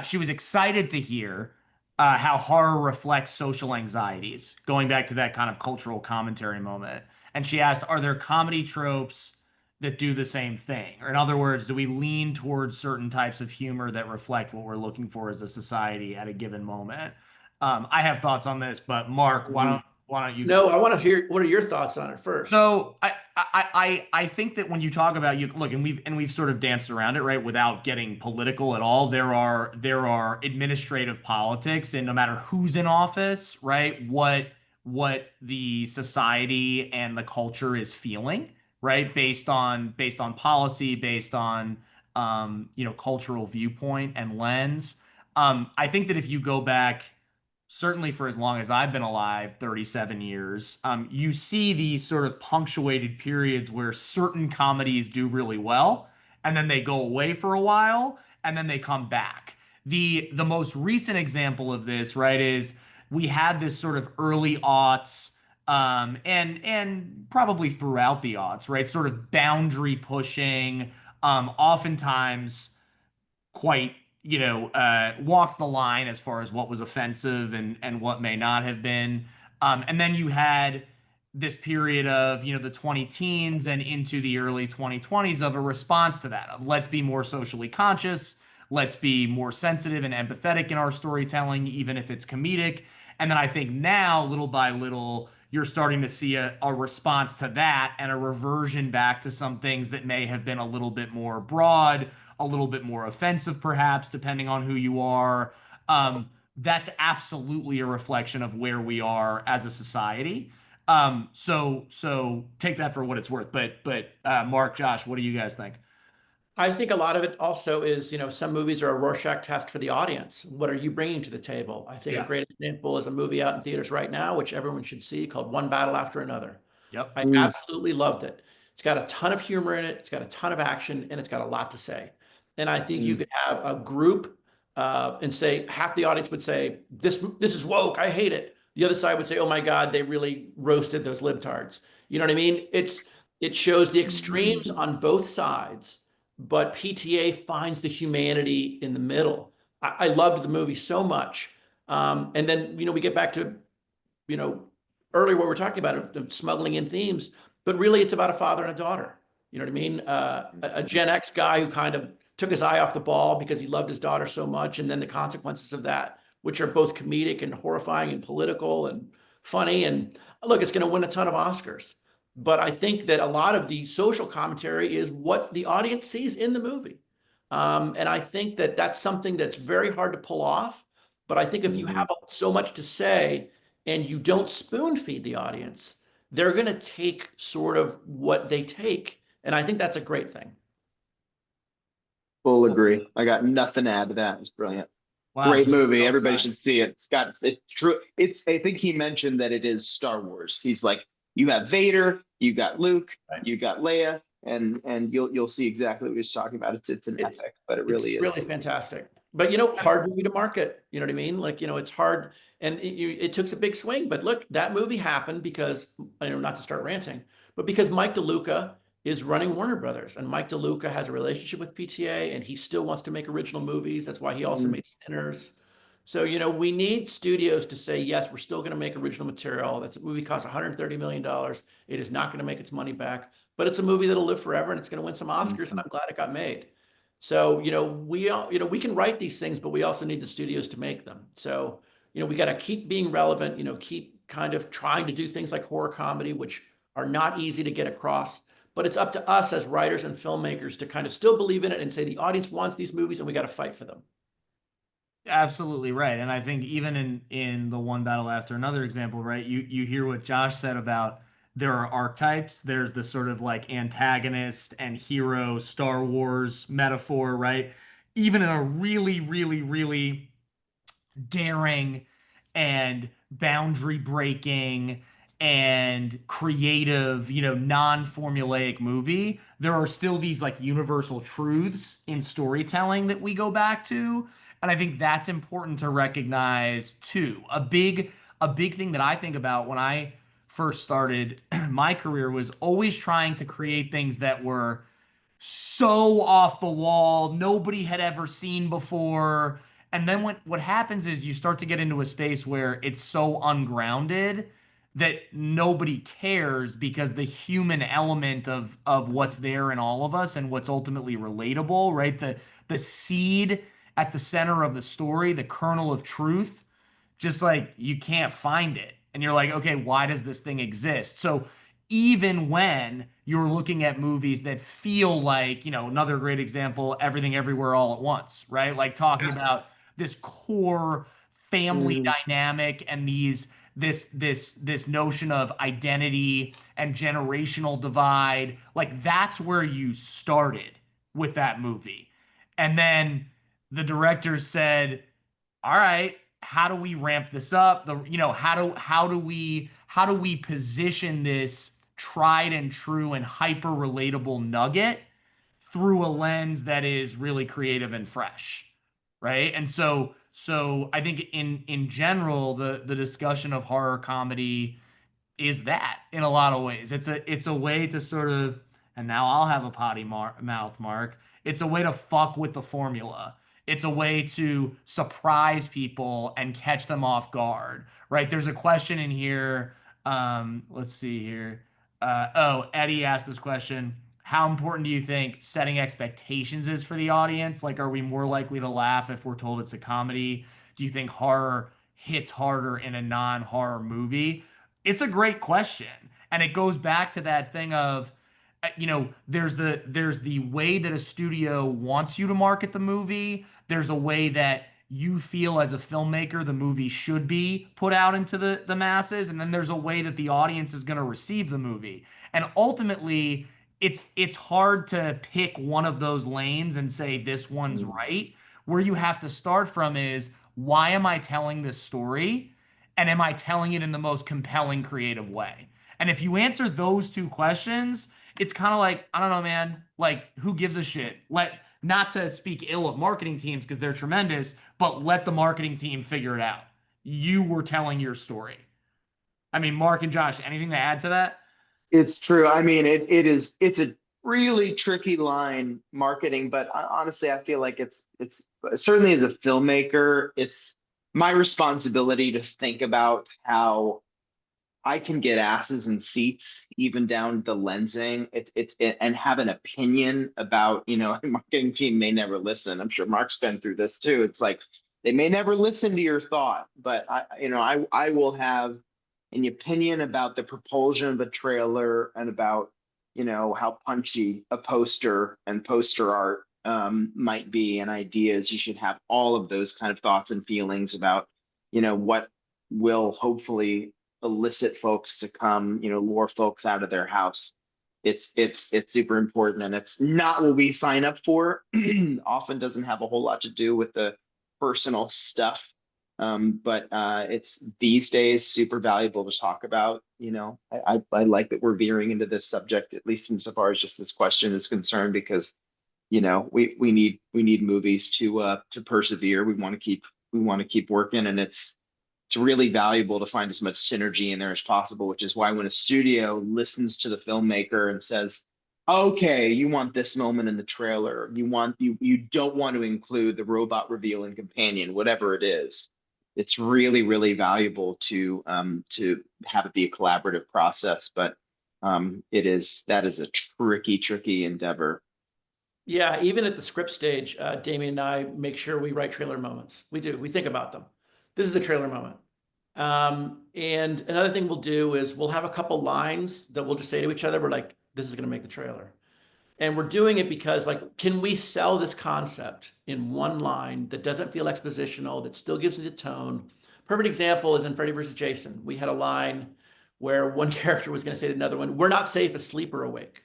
she was excited to hear how horror reflects social anxieties, going back to that kind of cultural commentary moment. And she asked, are there comedy tropes that do the same thing? Or in other words, do we lean towards certain types of humor that reflect what we're looking for as a society at a given moment? I have thoughts on this, but Mark, why Mhm. don't why don't you go? No, I want to hear what are your thoughts on it first. So I think that when you talk about you look, and we've sort of danced around it, right, without getting political at all. There are administrative politics, and no matter who's in office, right, what the society and the culture is feeling, right, based on policy, based on cultural viewpoint and lens. I think that if you go back, certainly for as long as I've been alive, 37 years, you see these sort of punctuated periods where certain comedies do really well, and then they go away for a while, and then they come back. The most recent example of this, right, is we had this sort of early aughts, and probably throughout the aughts, right, sort of boundary pushing, oftentimes quite, walked the line as far as what was offensive and what may not have been. And then you had this period of, the 20 teens and into the early 2020s of a response to that, of let's be more socially conscious, let's be more sensitive and empathetic in our storytelling, even if it's comedic. And then I think now, little by little, you're starting to see a response to that and a reversion back to some things that may have been a little bit more broad, a little bit more offensive, perhaps, depending on who you are. That's absolutely a reflection of where we are as a society. So take that for what it's worth. But Mark, Josh, what do you guys think? I think a lot of it also is, some movies are a Rorschach test for the audience. What are you bringing to the table? I think a Yeah. great example is a movie out in theaters right now, which everyone should see, called One Battle After Another. Yep. I Mm, absolutely loved it. It's got a ton of humor in it. It's got a ton of action, and it's got a lot to say. And I think you mm, could have a group and say half the audience would say, this is woke. I hate it. The other side would say, oh my God, they really roasted those libtards. You know what I mean? It shows the extremes on both sides, but PTA finds the humanity in the middle. I loved the movie so much. And then, we get back to, you know, earlier what we're talking about of smuggling in themes, but really it's about a father and a daughter. You know what I mean? A Gen X guy who kind of took his eye off the ball because he loved his daughter so much, and then the consequences of that, which are both comedic and horrifying and political and funny. And look, it's going to win a ton of Oscars. But I think that a lot of the social commentary is what the audience sees in the movie. And I think that that's something that's very hard to pull off. But I think if you mhm. have so much to say and you don't spoon feed the audience, they're going to take sort of what they take. And I think that's a great thing. Full agree. I got nothing to add to that. It's brilliant. Wow, Great just movie. real Everybody sign. should see it. It's true. I think he mentioned that it is Star Wars. He's like, you have Vader, you got Luke, Right? you got Leia, and you'll see exactly what he's talking about. It's an It's epic, but it it's really really is. fantastic. But hard movie to market. You know what I mean? Like, it's hard, and it took a big swing. But look, that movie happened because, not to start ranting, but because Mike DeLuca is running Warner Brothers, and Mike DeLuca has a relationship with PTA, and he still wants to make original movies. That's why he also Mm, made Sinners. So, we need studios to say, yes, we're still going to make original material. That's a movie costs $130 million. It is not going to make its money back, but it's a movie that'll live forever, and it's going to win some Oscars, and mhm. I'm glad it got made. So, we all, we can write these things, but we also need the studios to make them. So, we got to keep being relevant, keep kind of trying to do things like horror comedy, which are not easy to get across. But it's up to us as writers and filmmakers to kind of still believe in it and say the audience wants these movies and we got to fight for them. Absolutely right. And I think even in the One Battle After Another example, right? You hear what Josh said about there are archetypes. There's the sort of like antagonist and hero Star Wars metaphor, right? Even in a really, really, really daring and boundary breaking and creative, non-formulaic movie, there are still these like universal truths in storytelling that we go back to. And I think that's important to recognize too. A big thing that I think about when I first started my career was always trying to create things that were so off the wall, nobody had ever seen before. And then what happens is you start to get into a space where it's so ungrounded that nobody cares because the human element of what's there in all of us and what's ultimately relatable, right? The seed at the center of the story, the kernel of truth, just like you can't find it. And you're like, okay, why does this thing exist? So even when you're looking at movies that feel like, another great example, Everything Everywhere All at Once, right? Like talking about this core family Mhm. dynamic and this notion of identity and generational divide, like that's where you started with that movie. And then the director said, all right, how do we ramp this up? How do we position this tried and true and hyper relatable nugget through a lens that is really creative and fresh, right? And so I think in general, the discussion of horror comedy is that in a lot of ways. It's a way to sort of, and now I'll have a mouth, Mark. It's a way to fuck with the formula. It's a way to surprise people and catch them off guard, right? There's a question in here. Let's see here. Oh, Eddie asked this question. How important do you think setting expectations is for the audience? Like, are we more likely to laugh if we're told it's a comedy? Do you think horror hits harder in a non-horror movie? It's a great question. And it goes back to that thing of, there's the way that a studio wants you to market the movie. There's a way that you feel as a filmmaker the movie should be put out into the masses. And then there's a way that the audience is going to receive the movie. And ultimately, it's hard to pick one of those lanes and say this one's Mm. right. Where you have to start from is, why am I telling this story? And am I telling it in the most compelling, creative way? And if you answer those two questions, it's kind of like, I don't know, man, like, who gives a shit? Not to speak ill of marketing teams because they're tremendous, but let the marketing team figure it out. You were telling your story. I mean, Mark and Josh, anything to add to that? It's true. I mean, it's a really tricky line marketing, but honestly, I feel like it's certainly as a filmmaker, it's my responsibility to think about how I can get asses in seats, even down the lensing. And have an opinion about, a marketing team may never listen. I'm sure Mark's been through this too. It's like they may never listen to your thought, but I will have an opinion about the propulsion of a trailer and about, how punchy a poster and poster art might be, and ideas. You should have all of those kind of thoughts and feelings about, what will hopefully elicit folks to come, lure folks out of their house. It's super important, and it's not what we sign up for. Often doesn't have a whole lot to do with the personal stuff. But it's these days super valuable to talk about. I like that we're veering into this subject, at least insofar as just this question is concerned, because we need movies to persevere. We want to keep working, and it's really valuable to find as much synergy in there as possible, which is why when a studio listens to the filmmaker and says, okay, you want this moment in the trailer, you don't want to include the robot reveal and companion, whatever it is, it's really, really valuable to have it be a collaborative process. But that is a tricky endeavor. Yeah, even at the script stage, Damien and I make sure we write trailer moments. We do. We think about them. This is a trailer moment. And another thing we'll do is we'll have a couple lines that we'll just say to each other. We're like, this is going to make the trailer. And we're doing it because, like, can we sell this concept in one line that doesn't feel expositional, that still gives it a tone? Perfect example is in Freddy versus Jason. We had a line where one character was going to say to another one, we're not safe asleep or awake.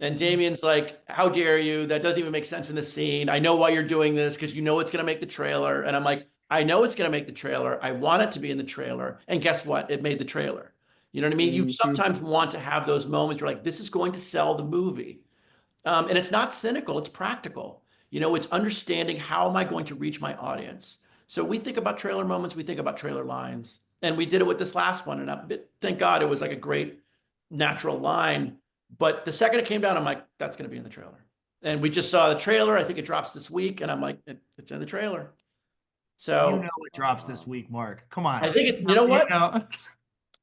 And Damien's like, how dare you? That doesn't even make sense in the scene. I know why you're doing this because you know it's going to make the trailer. And I'm like, I know it's going to make the trailer. I want it to be in the trailer. And guess what? It made the trailer. You know what I mean? You Mhm. sometimes want to have those moments where, like, this is going to sell the movie. And it's not cynical, it's practical. It's understanding, how am I going to reach my audience? So we think about trailer moments, we think about trailer lines. And we did it with this last one. And thank God it was like a great natural line. But the second it came down, I'm like, that's going to be in the trailer. And we just saw the trailer. I think it drops this week. And I'm like, it's in the trailer. You So know it drops this week, Mark. Come on. I think you know You what? know.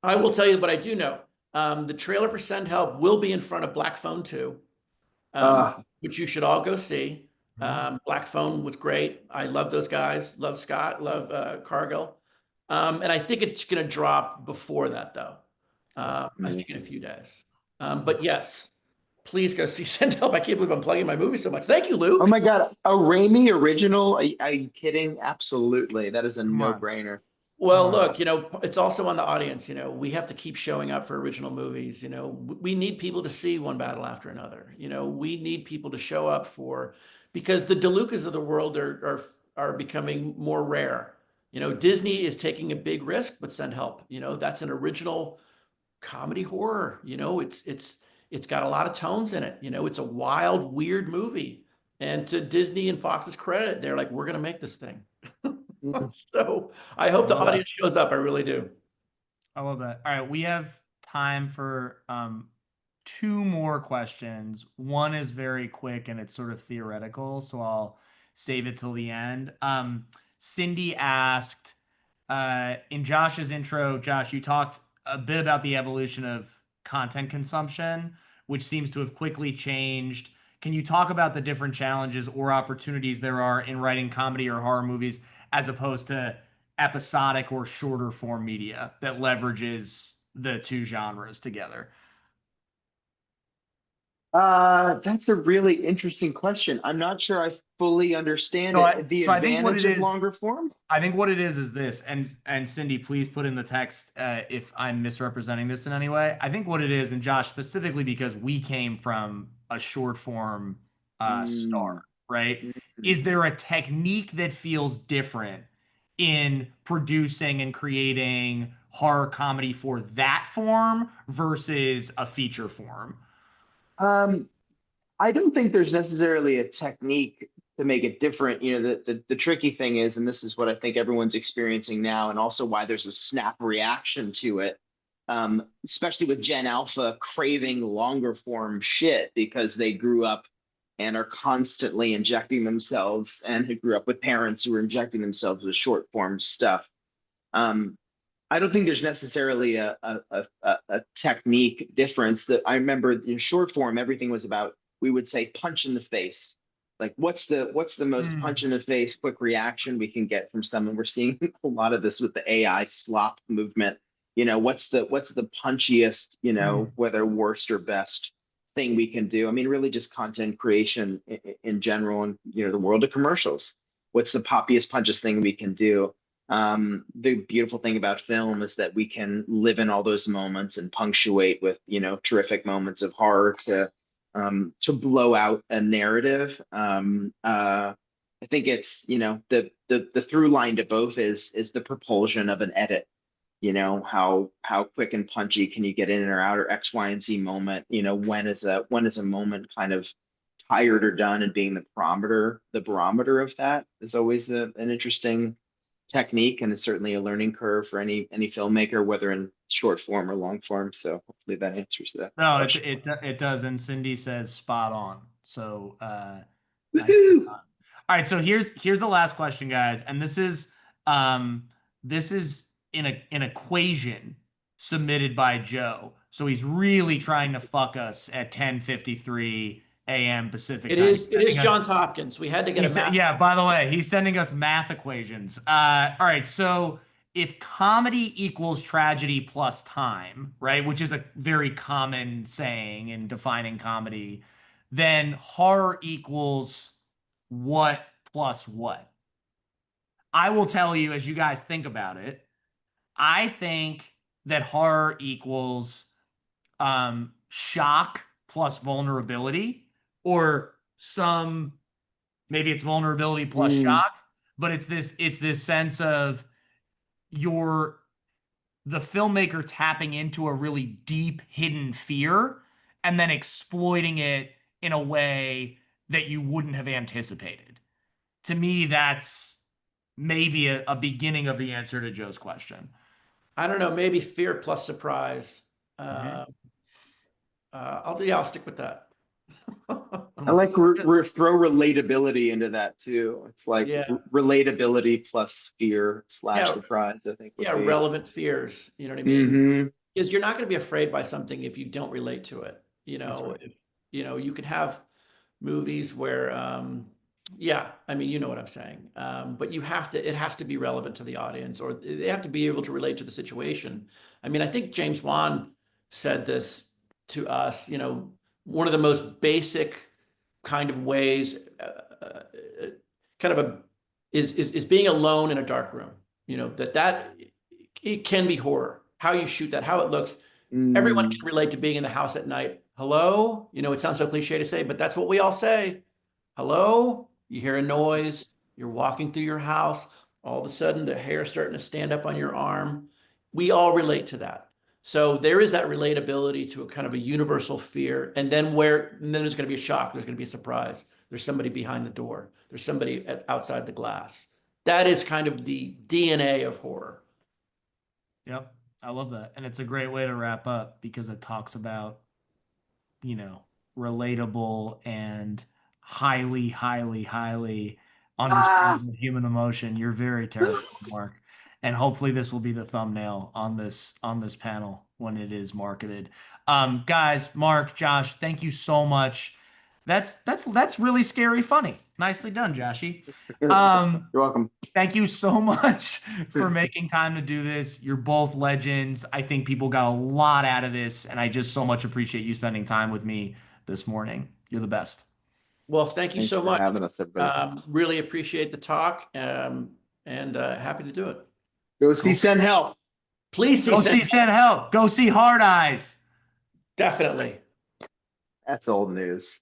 I will tell you, but I do know. The trailer for Send Help will be in front of Black Phone 2. Uh, Which you should all go see. Mhm. Black Phone was great. I love those guys. Love Scott. Love Cargill. And I think it's going to drop before that, though. I think in a Amazing. few days. But yes, please go see Send Help. I can't believe I'm plugging my movie so much. Thank you, Oh Luke. my God, a Raimi original? Are you kidding? Absolutely. That is a Come on. no-brainer. Come Well, on. look, it's also on the audience. We have to keep showing up for original movies. We need people to see One Battle After Another. We need people to show up because the DeLucas of the world are becoming more rare. Disney is taking a big risk, but send help. That's an original comedy horror. It's got a lot of tones in it. It's a wild, weird movie. And to Disney and Fox's credit, they're like, we're going to make this thing. So I hope the audience shows up. I really do. I love that. All right, we have time for two more questions. One is very quick and it's sort of theoretical, so I'll save it till the end. Cindy asked, in Josh's intro, Josh, you talked a bit about the evolution of content consumption, which seems to have quickly changed. Can you talk about the different challenges or opportunities there are in writing comedy or horror movies as opposed to episodic or shorter form media that leverages the two genres together? That's a really interesting question. I'm not sure I fully understand So it. The I think what advantage it of is, longer form? I think what it is this, and Cindy, please put in the text if I'm misrepresenting this in any way. I think what it is, and Josh specifically because we came from a short form star, Mm, right? mm. Is there a technique that feels different in producing and creating horror comedy for that form versus a feature form? Um, I don't think there's necessarily a technique to make it different. The tricky thing is, and this is what I think everyone's experiencing now, and also why there's a snap reaction to it, especially with Gen Alpha craving longer form shit because they grew up and are constantly injecting themselves and who grew up with parents who were injecting themselves with short form stuff. Um, I don't think there's necessarily a technique difference. That I remember in short form, everything was about, we would say, punch in the face. Like what's the most Hmm. punch in the face quick reaction we can get from someone? We're seeing a lot of this with the AI slop movement. What's the punchiest, Hmm. whether worst or best thing we can do? I mean, really just content creation in general, and the world of commercials. What's the poppiest, punchiest thing we can do? The beautiful thing about film is that we can live in all those moments and punctuate with, terrific moments of horror to blow out a narrative. I think it's, the through line to both is the propulsion of an edit. How quick and punchy can you get in or out, or X, Y, and Z moment? When is a moment kind of tired or done, and being the barometer of that is always an interesting technique, and is certainly a learning curve for any filmmaker, whether in short form or long form. So hopefully that answers that No, question. it does, and Cindy says spot on. So nicely Woohoo! done. All right, so here's the last question, guys, and um this is an equation submitted by Joe. So he's really trying to fuck us at 10:53 a.m. Pacific It time. He's is, it is sending us Johns Hopkins. We had to get he a said, math. yeah, by the way, he's sending us math equations. All right, so if comedy equals tragedy plus time, right, which is a very common saying in defining comedy, then horror equals what plus what? I will tell you as you guys think about it, I think that horror equals shock plus vulnerability, or some maybe it's vulnerability plus Mm, shock, but it's this sense of your the filmmaker tapping into a really deep hidden fear and then exploiting it in a way that you wouldn't have anticipated. To me, that's maybe a beginning of the answer to Joe's question. I don't know, maybe fear plus surprise. Mhm. Uh, I'll stick with that. I Cool. like throw relatability into that too. It's like Yeah, relatability plus fear slash yeah, surprise, I think would yeah. be. Relevant fears. You know what I mean? Hmm. Because you're not going to be afraid by something if you don't relate to it. That's right. You could have movies where, yeah, I mean, you know what I'm saying. But it has to be relevant to the audience, or they have to be able to relate to the situation. I mean, I think James Wan said this to us, one of the most basic kind of ways, kind of is being alone in a dark room, that it can be horror, how you shoot that, how it looks. Everyone Mm, can relate to being in the house at night. Hello? It sounds so cliche to say, but that's what we all say. Hello? You hear a noise, you're walking through your house. all of a sudden the hair starting to stand up on your arm. We all relate to that. So there is that relatability to a kind of a universal fear. And then there's going to be a shock. There's going to be a surprise. There's somebody behind the door. There's somebody outside the glass. That is kind of the DNA of horror. Yep. I love that. And it's a great way to wrap up because it talks about, relatable and highly, highly, highly Ah, understanding human emotion. You're very terrifying, Mark. And hopefully this will be the thumbnail on this panel when it is marketed. Guys, Mark, Josh, thank you so much. That's really scary funny. Nicely done, Joshy. you're welcome. Thank you so much for making time to do this. You're both legends. I think people got a lot out of this, and I just so much appreciate you spending time with me this morning. You're the best. Well, thank you Thanks so for much. having us, everybody. Really appreciate the talk, and happy to do it. Go see Send Help. Please see Go see Send Help. Go see Hard Eyes. Definitely. That's old news.